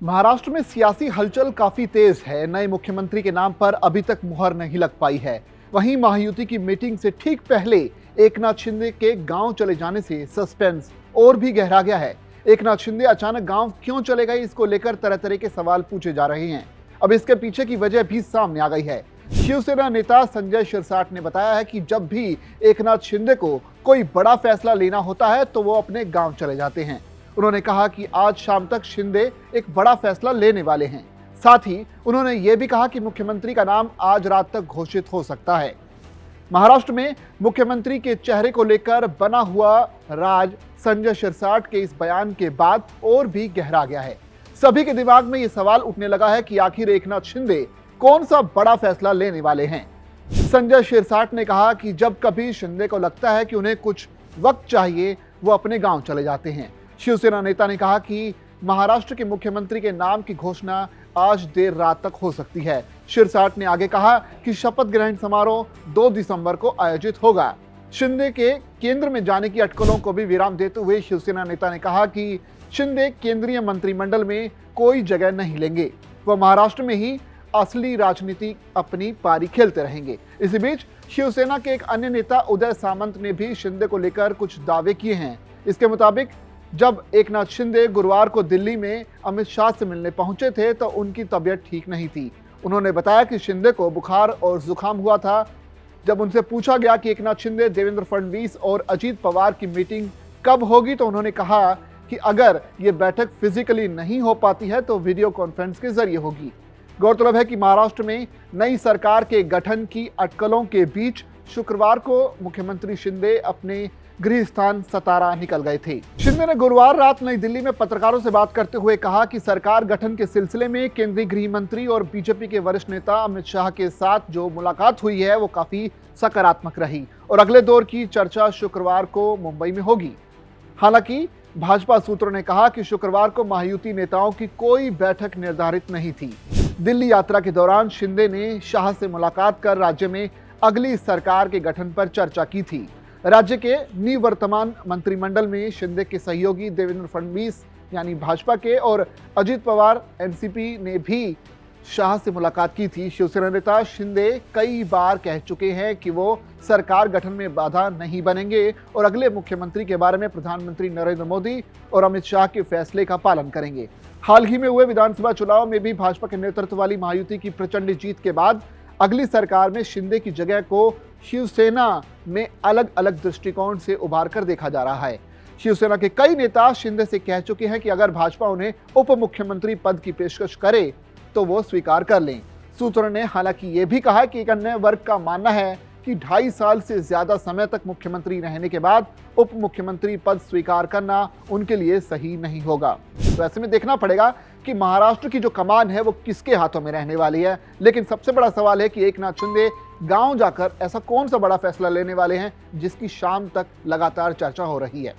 महाराष्ट्र में सियासी हलचल काफी तेज है। नए मुख्यमंत्री के नाम पर अभी तक मुहर नहीं लग पाई है। वहीं महायुति की मीटिंग से ठीक पहले एकनाथ शिंदे के गांव चले जाने से सस्पेंस और भी गहरा गया है। एकनाथ शिंदे अचानक गांव क्यों चले गए, इसको लेकर तरह तरह के सवाल पूछे जा रहे हैं। अब इसके पीछे की वजह भी सामने आ गई है। शिवसेना नेता संजय शिरसाट ने बताया है कि जब भी एकनाथ शिंदे को कोई बड़ा फैसला लेना होता है तो वो अपने गांव चले जाते हैं। उन्होंने कहा कि आज शाम तक शिंदे एक बड़ा फैसला लेने वाले हैं। साथ ही उन्होंने ये भी कहा कि मुख्यमंत्री का नाम आज रात तक घोषित हो सकता है। महाराष्ट्र में मुख्यमंत्री के चेहरे को लेकर बना हुआ राज संजय शिरसाट के इस बयान के बाद और भी गहरा गया है। सभी के दिमाग में ये सवाल उठने लगा है कि आखिर एकनाथ शिंदे कौन सा बड़ा फैसला लेने वाले हैं। संजय शिरसाट ने कहा कि जब कभी शिंदे को लगता है कि उन्हें कुछ वक्त चाहिए, वो अपने गांव चले जाते हैं। शिवसेना नेता ने कहा कि महाराष्ट्र के मुख्यमंत्री के नाम की घोषणा आज देर रात तक हो सकती है। शिरसाट ने आगे कहा कि शपथ ग्रहण समारोह 2 दिसंबर को आयोजित होगा। शिंदे के केंद्र में जाने की अटकलों को भी विराम देते हुए शिवसेना नेता ने कहा कि शिंदे केंद्रीय मंत्रिमंडल में कोई जगह नहीं लेंगे, वह महाराष्ट्र में ही असली राजनीति अपनी पारी खेलते रहेंगे। इसी बीच शिवसेना के एक अन्य नेता उदय सामंत ने भी शिंदे को लेकर कुछ दावे किए हैं। इसके मुताबिक जब एकनाथ शिंदे गुरुवार को दिल्ली में अमित शाह से मिलने पहुंचे थे तो उनकी तबीयत ठीक नहीं थी। उन्होंने बताया कि शिंदे को बुखार और जुकाम हुआ था। जब उनसे पूछा गया कि एकनाथ शिंदे, देवेंद्र फडणवीस और अजीत पवार की मीटिंग कब होगी तो उन्होंने कहा कि अगर ये बैठक फिजिकली नहीं हो पाती है तो वीडियो कॉन्फ्रेंस के जरिए होगी। गौरतलब है कि महाराष्ट्र में नई सरकार के गठन की अटकलों के बीच शुक्रवार को मुख्यमंत्री शिंदे अपने गृह स्थान सतारा निकल गए थे। शिंदे ने गुरुवार रात नई दिल्ली में पत्रकारों से बात करते हुए कहा कि सरकार गठन के सिलसिले में केंद्रीय गृह मंत्री और बीजेपी के वरिष्ठ नेता अमित शाह के साथ जो मुलाकात हुई है वो काफी सकारात्मक रही और अगले दौर की चर्चा शुक्रवार को मुंबई में होगी। हालांकि भाजपा सूत्रों ने कहा कि शुक्रवार को महायुति नेताओं की कोई बैठक निर्धारित नहीं थी। दिल्ली यात्रा के दौरान शिंदे ने शाह से मुलाकात कर राज्य में अगली सरकार के गठन पर चर्चा की थी। राज्य के निवर्तमान मंत्रिमंडल में शिंदे के सहयोगी देवेंद्र फडणवीस यानी भाजपा के और अजीत पवार एनसीपी ने भी शाह से मुलाकात की थी। शिवसेना नेता शिंदे कई बार कह चुके हैं कि वो सरकार गठन में बाधा नहीं बनेंगे और अगले मुख्यमंत्री के बारे में प्रधानमंत्री नरेंद्र मोदी और अमित शाह के फैसले का पालन करेंगे। हाल ही में हुए विधानसभा चुनाव में भी भाजपा के नेतृत्व वाली महायुति की प्रचंड जीत के बाद अगली सरकार में शिंदे की जगह को शिवसेना में अलग अलग दृष्टिकोण से उभार कर देखा जा रहा है। शिवसेना के कई नेता शिंदे से कह चुके हैं कि अगर भाजपा उन्हें उप मुख्यमंत्री पद की पेशकश करे तो वो स्वीकार कर लें। सूत्रों ने हालांकि ये भी कहा कि एक अन्य वर्ग का मानना है कि 2.5 साल से ज्यादा समय तक मुख्यमंत्री रहने के बाद उप मुख्यमंत्री पद स्वीकार करना उनके लिए सही नहीं होगा। तो ऐसे में देखना पड़ेगा कि महाराष्ट्र की जो कमान है वो किसके हाथों में रहने वाली है। लेकिन सबसे बड़ा सवाल है कि एकनाथ शिंदे गांव जाकर ऐसा कौन सा बड़ा फैसला लेने वाले हैं जिसकी शाम तक लगातार चर्चा हो रही है।